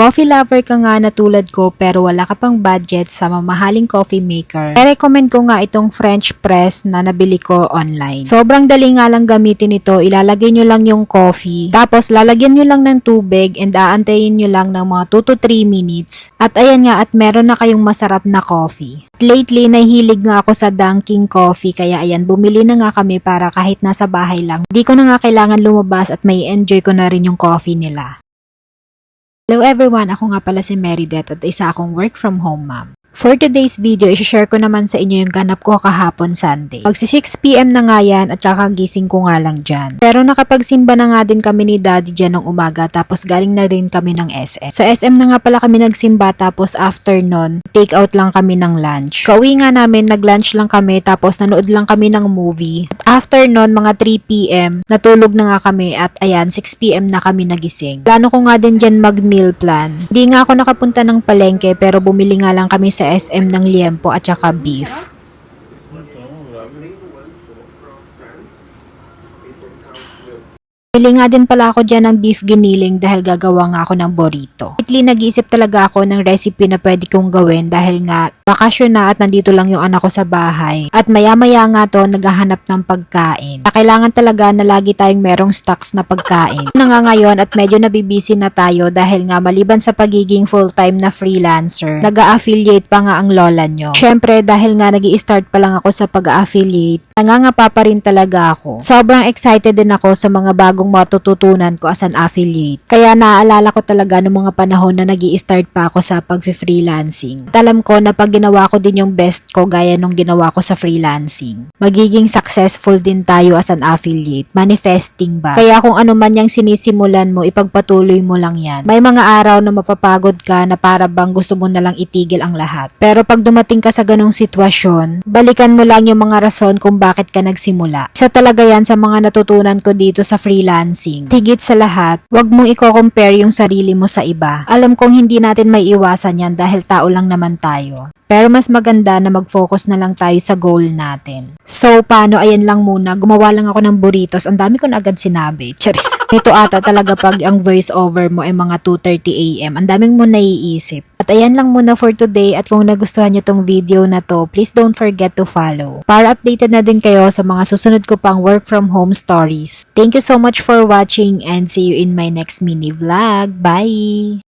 coffee lover ka nga na tulad ko pero wala ka pang budget sa mamahaling coffee maker, recommend ko nga itong French press na nabili ko online. Sobrang dali nga lang gamitin ito. Ilalagay nyo lang yung coffee, tapos lalagyan nyo lang ng tubig and aantayin nyo lang ng mga 2 to 3 minutes. At ayan nga, at meron na kayong masarap na coffee. Lately, nahilig nga ako sa Dunkin' Coffee kaya ayan, bumili na nga kami para kahit nasa bahay lang. Hindi ko na nga kailangan lumabas at may enjoy ko na rin yung coffee nila. Hello everyone, ako nga pala si Merideth at isa akong work from home mom. For today's video, i-share ko naman sa inyo yung ganap ko kahapon Sunday. Magsi 6 PM na nga yan at kakagising ko nga lang dyan. Pero nakapagsimba na nga din kami ni Daddy dyan ng umaga tapos galing na rin kami ng SM. Sa SM na nga pala kami nagsimba tapos after nun, take out lang kami ng lunch. Kauwi nga namin, nag-lunch lang kami tapos nanood lang kami ng movie. At after nun, mga 3 PM, natulog na nga kami at ayan, 6 PM na kami nagising. Plano ko nga din dyan mag-meal plan. Hindi nga ako nakapunta ng palengke pero bumili nga lang kami sa SM ng liempo at saka beef. Bili nga din pala ako dyan ng beef giniling dahil gagawa nga ako ng burrito. Lately, nag-iisip talaga ako ng recipe na pwede kong gawin dahil nga bakasyon na at nandito lang yung anak ko sa bahay. At maya-maya nga to, naghahanap ng pagkain. Kailangan talaga na lagi tayong merong stocks na pagkain. Na nga ngayon at medyo nabibisi na tayo dahil nga maliban sa pagiging full-time na freelancer, nag-a-affiliate pa nga ang lola nyo. Syempre, dahil nga nag-i-start pa lang ako sa pag-a-affiliate, nangangapa pa rin talaga ako. Sobrang excited din ako sa mga bagong matututunan ko as an affiliate. Kaya naaalala ko talaga noong mga panahon na nag-i-start pa ako sa pag-freelancing. At alam ko na pag ginawa ko din yung best ko gaya nung ginawa ko sa freelancing, magiging successful din tayo as an affiliate. Manifesting ba? Kaya kung ano man yung sinisimulan mo, ipagpatuloy mo lang yan. May mga araw na mapapagod ka na para bang gusto mo na lang itigil ang lahat. Pero pag dumating ka sa ganong sitwasyon, balikan mo lang yung mga rason kung bakit ka nagsimula. Isa talaga yan sa mga natutunan ko dito sa freelancing. Higit sa lahat, wag mong i-compare yung sarili mo sa iba. Alam kong hindi natin may iwasan yan dahil tao lang naman tayo. Pero mas maganda na mag-focus na lang tayo sa goal natin. So, paano? Ayan lang muna. Gumawa lang ako ng burritos. Ang dami ko na agad sinabi. Charis. Ito ata talaga pag ang voice over mo ay mga 2:30 AM. Ang daming mo naiisip. At ayan lang muna for today at kung nagustuhan nyo tong video na to, please don't forget to follow. Para updated na din kayo sa mga susunod ko pang work from home stories. Thank you so much for watching and see you in my next mini vlog. Bye!